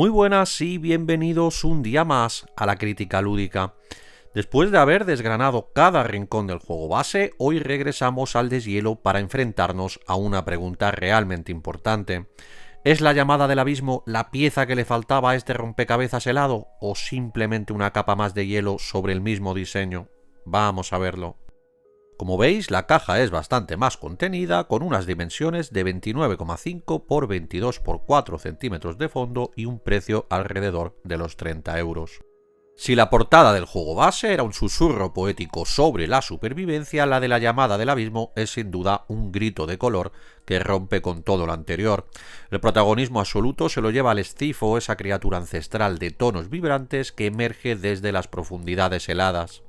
Muy buenas y bienvenidos un día más a la Crítica Lúdica. Después de haber desgranado cada rincón del juego base, hoy regresamos al deshielo para enfrentarnos a una pregunta realmente importante. ¿Es la llamada del abismo la pieza que le faltaba a este rompecabezas helado o simplemente una capa más de hielo sobre el mismo diseño? Vamos a verlo. Como veis, la caja es bastante más contenida, con unas dimensiones de 29,5 por 22 por 4 centímetros de fondo y un precio alrededor de los 30 euros. Si la portada del juego base era un susurro poético sobre la supervivencia, la de la llamada del abismo es sin duda un grito de color que rompe con todo lo anterior. El protagonismo absoluto se lo lleva al Escifo, esa criatura ancestral de tonos vibrantes que emerge desde las profundidades heladas.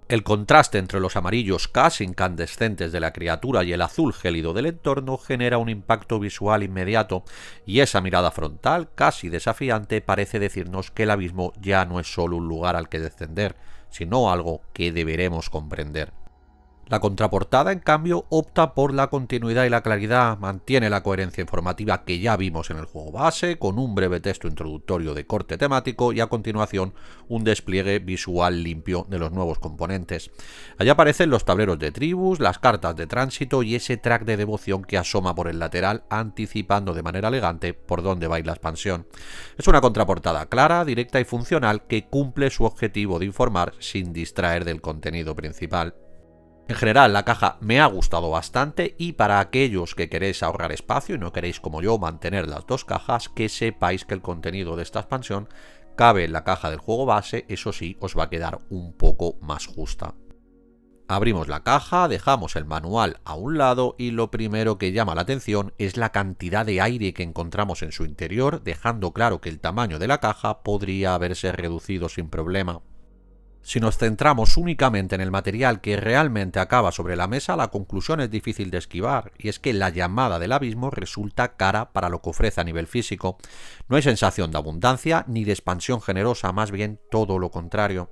El contraste entre los amarillos casi incandescentes de la criatura y el azul gélido del entorno genera un impacto visual inmediato, y esa mirada frontal, casi desafiante, parece decirnos que el abismo ya no es solo un lugar al que descender, sino algo que deberemos comprender. La contraportada, en cambio, opta por la continuidad y la claridad, mantiene la coherencia informativa que ya vimos en el juego base, con un breve texto introductorio de corte temático y a continuación un despliegue visual limpio de los nuevos componentes. Allí aparecen los tableros de tribus, las cartas de tránsito y ese track de devoción que asoma por el lateral, anticipando de manera elegante por dónde va a ir la expansión. Es una contraportada clara, directa y funcional que cumple su objetivo de informar sin distraer del contenido principal. En general, la caja me ha gustado bastante, y para aquellos que queréis ahorrar espacio y no queréis, como yo, mantener las dos cajas, que sepáis que el contenido de esta expansión cabe en la caja del juego base, eso sí, os va a quedar un poco más justa. Abrimos la caja, dejamos el manual a un lado y lo primero que llama la atención es la cantidad de aire que encontramos en su interior, dejando claro que el tamaño de la caja podría haberse reducido sin problema. Si nos centramos únicamente en el material que realmente acaba sobre la mesa, la conclusión es difícil de esquivar, y es que la llamada del abismo resulta cara para lo que ofrece a nivel físico. No hay sensación de abundancia ni de expansión generosa, más bien todo lo contrario.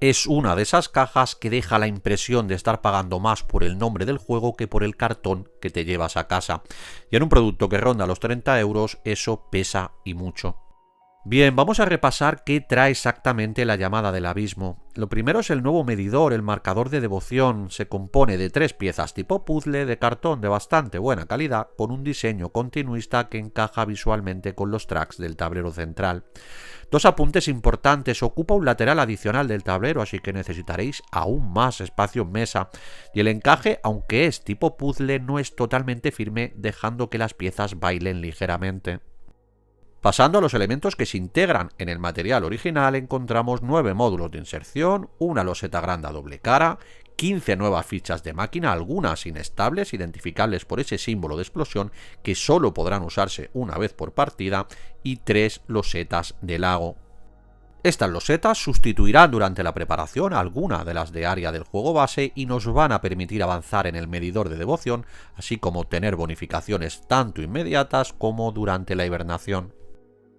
Es una de esas cajas que deja la impresión de estar pagando más por el nombre del juego que por el cartón que te llevas a casa. Y en un producto que ronda los 30 euros, eso pesa y mucho. Bien, vamos a repasar qué trae exactamente la llamada del abismo. Lo primero es el nuevo medidor, el marcador de devoción. Se compone de 3 piezas tipo puzzle de cartón de bastante buena calidad, con un diseño continuista que encaja visualmente con los tracks del tablero central. 2 apuntes importantes: ocupa un lateral adicional del tablero, así que necesitaréis aún más espacio en mesa. Y el encaje, aunque es tipo puzzle, no es totalmente firme, dejando que las piezas bailen ligeramente. Pasando a los elementos que se integran en el material original, encontramos 9 módulos de inserción, una loseta grande a doble cara, 15 nuevas fichas de máquina, algunas inestables, identificables por ese símbolo de explosión que solo podrán usarse una vez por partida, y 3 losetas de lago. Estas losetas sustituirán durante la preparación alguna de las de área del juego base y nos van a permitir avanzar en el medidor de devoción, así como obtener bonificaciones tanto inmediatas como durante la hibernación.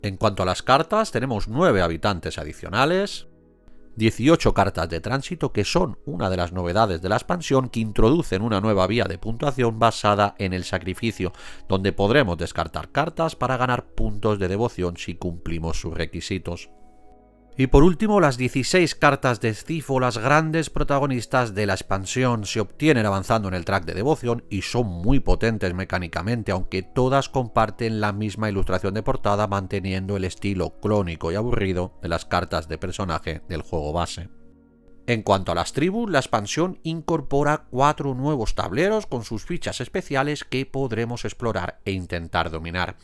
En cuanto a las cartas, tenemos 9 habitantes adicionales, 18 cartas de tránsito, que son una de las novedades de la expansión, que introducen una nueva vía de puntuación basada en el sacrificio, donde podremos descartar cartas para ganar puntos de devoción si cumplimos sus requisitos. Y por último, las 16 cartas de Escifo, las grandes protagonistas de la expansión, se obtienen avanzando en el track de devoción y son muy potentes mecánicamente, aunque todas comparten la misma ilustración de portada, manteniendo el estilo clónico y aburrido de las cartas de personaje del juego base. En cuanto a las tribus, la expansión incorpora 4 nuevos tableros con sus fichas especiales que podremos explorar e intentar dominar.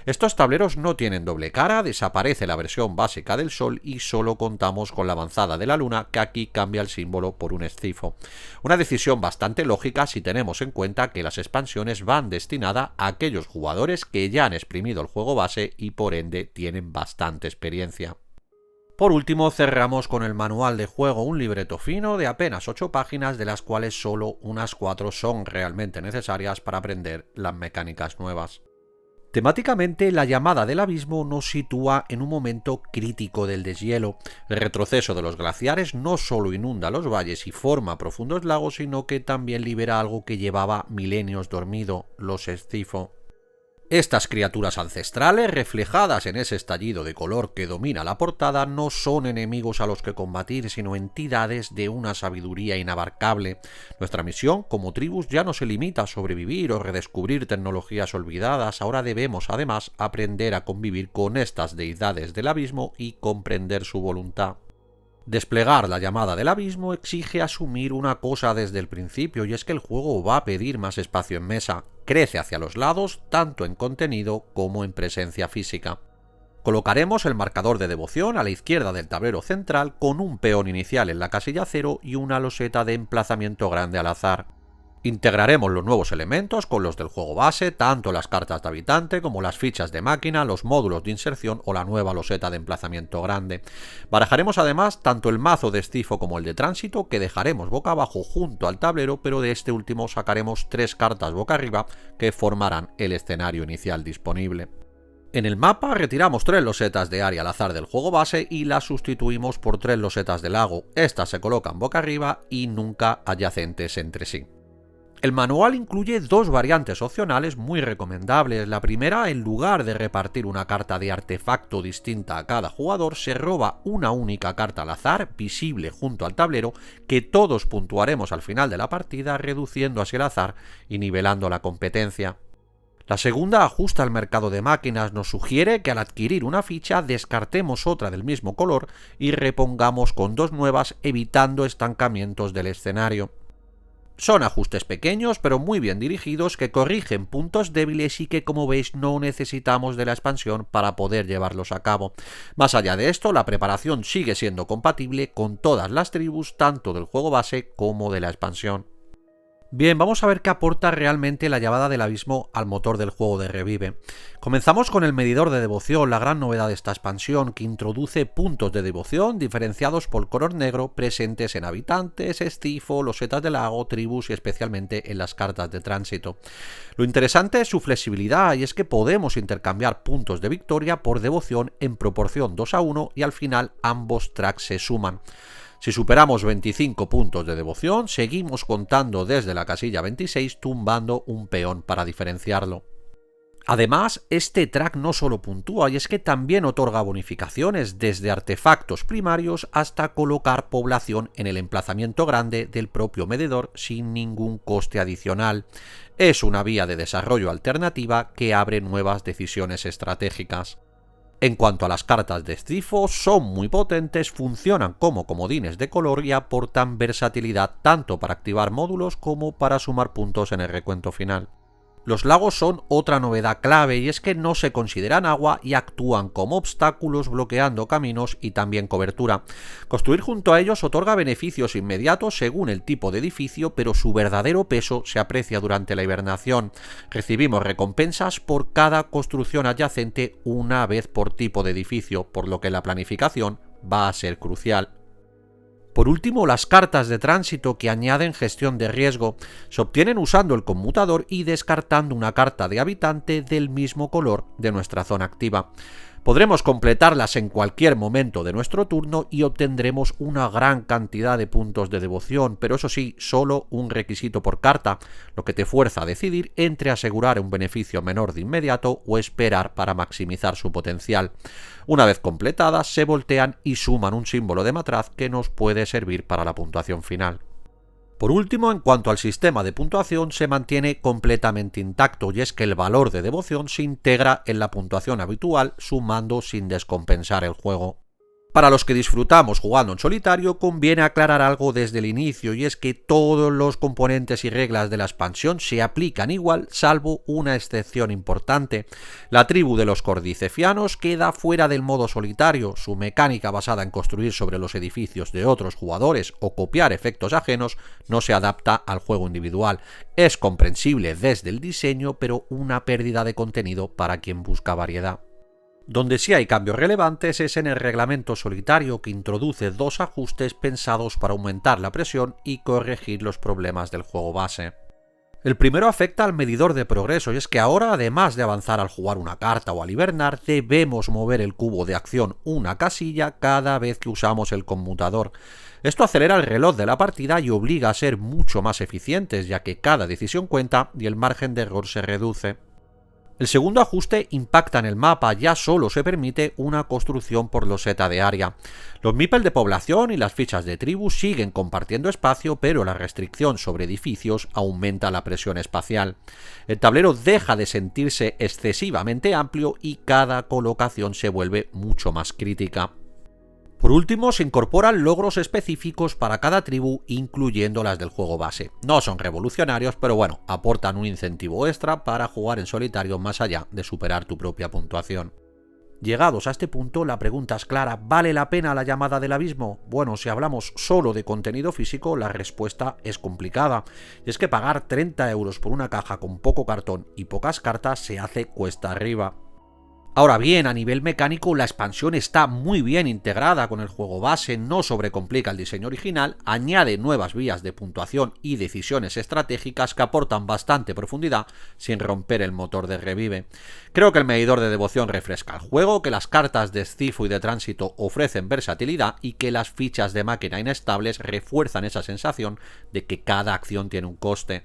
Estos tableros no tienen doble cara, desaparece la versión básica del sol y solo contamos con la avanzada de la luna, que aquí cambia el símbolo por un escifo. Una decisión bastante lógica si tenemos en cuenta que las expansiones van destinadas a aquellos jugadores que ya han exprimido el juego base y por ende tienen bastante experiencia. Por último, cerramos con el manual de juego, un libreto fino de apenas 8 páginas, de las cuales solo unas 4 son realmente necesarias para aprender las mecánicas nuevas. Temáticamente, la llamada del abismo nos sitúa en un momento crítico del deshielo. El retroceso de los glaciares no solo inunda los valles y forma profundos lagos, sino que también libera algo que llevaba milenios dormido, los Escifo. Estas criaturas ancestrales, reflejadas en ese estallido de color que domina la portada, no son enemigos a los que combatir, sino entidades de una sabiduría inabarcable. Nuestra misión como tribus ya no se limita a sobrevivir o redescubrir tecnologías olvidadas, ahora debemos además aprender a convivir con estas deidades del abismo y comprender su voluntad. Desplegar la llamada del abismo exige asumir una cosa desde el principio, y es que el juego va a pedir más espacio en mesa. Crece hacia los lados, tanto en contenido como en presencia física. Colocaremos el marcador de devoción a la izquierda del tablero central con un peón inicial en la casilla 0 y una loseta de emplazamiento grande al azar. Integraremos los nuevos elementos con los del juego base, tanto las cartas de habitante como las fichas de máquina, los módulos de inserción o la nueva loseta de emplazamiento grande. Barajaremos además tanto el mazo de estifo como el de tránsito, que dejaremos boca abajo junto al tablero, pero de este último sacaremos 3 cartas boca arriba que formarán el escenario inicial disponible. En el mapa retiramos 3 losetas de área al azar del juego base y las sustituimos por 3 losetas de lago. Estas se colocan boca arriba y nunca adyacentes entre sí. El manual incluye 2 variantes opcionales muy recomendables. La primera, en lugar de repartir una carta de artefacto distinta a cada jugador, se roba una única carta al azar, visible junto al tablero, que todos puntuaremos al final de la partida, reduciendo así el azar y nivelando la competencia. La segunda ajusta al mercado de máquinas, nos sugiere que al adquirir una ficha descartemos otra del mismo color y repongamos con 2 nuevas, evitando estancamientos del escenario. Son ajustes pequeños pero muy bien dirigidos que corrigen puntos débiles y que, como veis, no necesitamos de la expansión para poder llevarlos a cabo. Más allá de esto, la preparación sigue siendo compatible con todas las tribus, tanto del juego base como de la expansión. Bien, vamos a ver qué aporta realmente la llamada del abismo al motor del juego de Revive. Comenzamos con el medidor de devoción, la gran novedad de esta expansión, que introduce puntos de devoción diferenciados por color negro presentes en habitantes, estifo, losetas de lago, tribus y especialmente en las cartas de tránsito. Lo interesante es su flexibilidad, y es que podemos intercambiar puntos de victoria por devoción en proporción 2:1 y al final ambos tracks se suman. Si superamos 25 puntos de devoción, seguimos contando desde la casilla 26, tumbando un peón para diferenciarlo. Además, este track no solo puntúa, y es que también otorga bonificaciones desde artefactos primarios hasta colocar población en el emplazamiento grande del propio medidor sin ningún coste adicional. Es una vía de desarrollo alternativa que abre nuevas decisiones estratégicas. En cuanto a las cartas de estifo, son muy potentes, funcionan como comodines de color y aportan versatilidad tanto para activar módulos como para sumar puntos en el recuento final. Los lagos son otra novedad clave, y es que no se consideran agua y actúan como obstáculos, bloqueando caminos y también cobertura. Construir junto a ellos otorga beneficios inmediatos según el tipo de edificio, pero su verdadero peso se aprecia durante la hibernación. Recibimos recompensas por cada construcción adyacente una vez por tipo de edificio, por lo que la planificación va a ser crucial. Por último, las cartas de tránsito, que añaden gestión de riesgo, se obtienen usando el conmutador y descartando una carta de habitante del mismo color de nuestra zona activa. Podremos completarlas en cualquier momento de nuestro turno y obtendremos una gran cantidad de puntos de devoción, pero eso sí, solo un requisito por carta, lo que te fuerza a decidir entre asegurar un beneficio menor de inmediato o esperar para maximizar su potencial. Una vez completadas, se voltean y suman un símbolo de matraz que nos puede servir para la puntuación final. Por último, en cuanto al sistema de puntuación, se mantiene completamente intacto, y es que el valor de devoción se integra en la puntuación habitual, sumando sin descompensar el juego. Para los que disfrutamos jugando en solitario, conviene aclarar algo desde el inicio, y es que todos los componentes y reglas de la expansión se aplican igual, salvo una excepción importante. La tribu de los cordycefianos queda fuera del modo solitario. Su mecánica, basada en construir sobre los edificios de otros jugadores o copiar efectos ajenos, no se adapta al juego individual. Es comprensible desde el diseño, pero una pérdida de contenido para quien busca variedad. Donde sí hay cambios relevantes es en el reglamento solitario, que introduce 2 ajustes pensados para aumentar la presión y corregir los problemas del juego base. El primero afecta al medidor de progreso, y es que ahora, además de avanzar al jugar una carta o al hibernar, debemos mover el cubo de acción una casilla cada vez que usamos el conmutador. Esto acelera el reloj de la partida y obliga a ser mucho más eficientes, ya que cada decisión cuenta y el margen de error se reduce. El segundo ajuste impacta en el mapa, ya solo se permite una construcción por loseta de área. Los meeples de población y las fichas de tribu siguen compartiendo espacio, pero la restricción sobre edificios aumenta la presión espacial. El tablero deja de sentirse excesivamente amplio y cada colocación se vuelve mucho más crítica. Por último, se incorporan logros específicos para cada tribu, incluyendo las del juego base. No son revolucionarios, pero bueno, aportan un incentivo extra para jugar en solitario más allá de superar tu propia puntuación. Llegados a este punto, la pregunta es clara: ¿vale la pena la llamada del abismo? Bueno, si hablamos solo de contenido físico, la respuesta es complicada. Y es que pagar 30 euros por una caja con poco cartón y pocas cartas se hace cuesta arriba. Ahora bien, a nivel mecánico, la expansión está muy bien integrada con el juego base, no sobrecomplica el diseño original, añade nuevas vías de puntuación y decisiones estratégicas que aportan bastante profundidad sin romper el motor de Revive. Creo que el medidor de devoción refresca el juego, que las cartas de escifo y de tránsito ofrecen versatilidad y que las fichas de máquina inestables refuerzan esa sensación de que cada acción tiene un coste.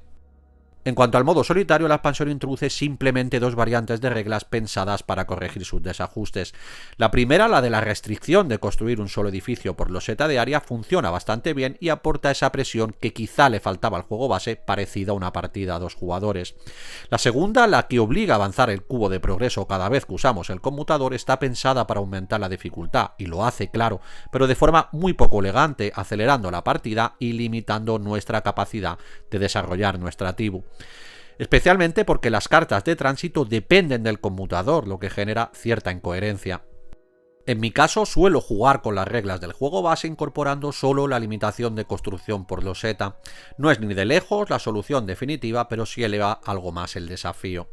En cuanto al modo solitario, la expansión introduce simplemente dos variantes de reglas pensadas para corregir sus desajustes. La primera, la de la restricción de construir un solo edificio por loseta de área, funciona bastante bien y aporta esa presión que quizá le faltaba al juego base, parecida a una partida a dos jugadores. La segunda, la que obliga a avanzar el cubo de progreso cada vez que usamos el conmutador, está pensada para aumentar la dificultad, y lo hace, claro, pero de forma muy poco elegante, acelerando la partida y limitando nuestra capacidad de desarrollar nuestra tribu. Especialmente porque las cartas de tránsito dependen del conmutador, lo que genera cierta incoherencia. En mi caso, suelo jugar con las reglas del juego base incorporando solo la limitación de construcción por loseta. No es ni de lejos la solución definitiva, pero sí eleva algo más el desafío.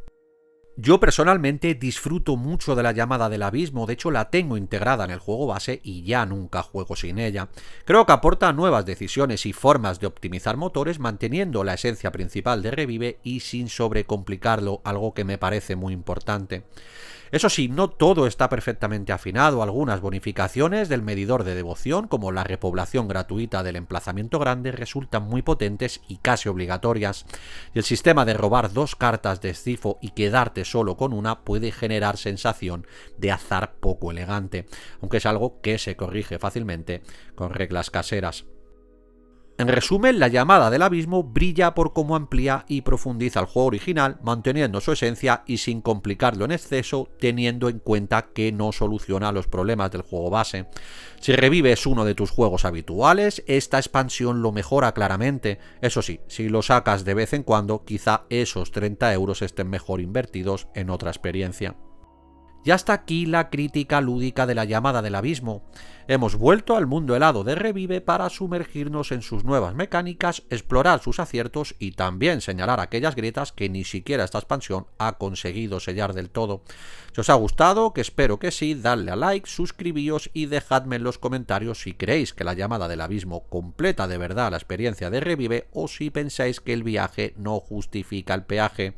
Yo personalmente disfruto mucho de la llamada del abismo, de hecho la tengo integrada en el juego base y ya nunca juego sin ella. Creo que aporta nuevas decisiones y formas de optimizar motores, manteniendo la esencia principal de Revive y sin sobrecomplicarlo, algo que me parece muy importante. Eso sí, no todo está perfectamente afinado. Algunas bonificaciones del medidor de devoción, como la repoblación gratuita del emplazamiento grande, resultan muy potentes y casi obligatorias. Y el sistema de robar dos cartas de escifo y quedarte solo con una puede generar sensación de azar poco elegante, aunque es algo que se corrige fácilmente con reglas caseras. En resumen, la llamada del abismo brilla por cómo amplía y profundiza el juego original, manteniendo su esencia y sin complicarlo en exceso, teniendo en cuenta que no soluciona los problemas del juego base. Si Revive es uno de tus juegos habituales, esta expansión lo mejora claramente. Eso sí, si lo sacas de vez en cuando, quizá esos 30 euros estén mejor invertidos en otra experiencia. Y hasta aquí la crítica lúdica de la llamada del abismo. Hemos vuelto al mundo helado de Revive para sumergirnos en sus nuevas mecánicas, explorar sus aciertos y también señalar aquellas grietas que ni siquiera esta expansión ha conseguido sellar del todo. Si os ha gustado, que espero que sí, dadle a like, suscribíos y dejadme en los comentarios si creéis que la llamada del abismo completa de verdad la experiencia de Revive o si pensáis que el viaje no justifica el peaje.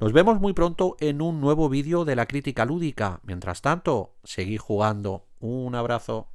Nos vemos muy pronto en un nuevo vídeo de la crítica lúdica. Mientras tanto, seguid jugando. Un abrazo.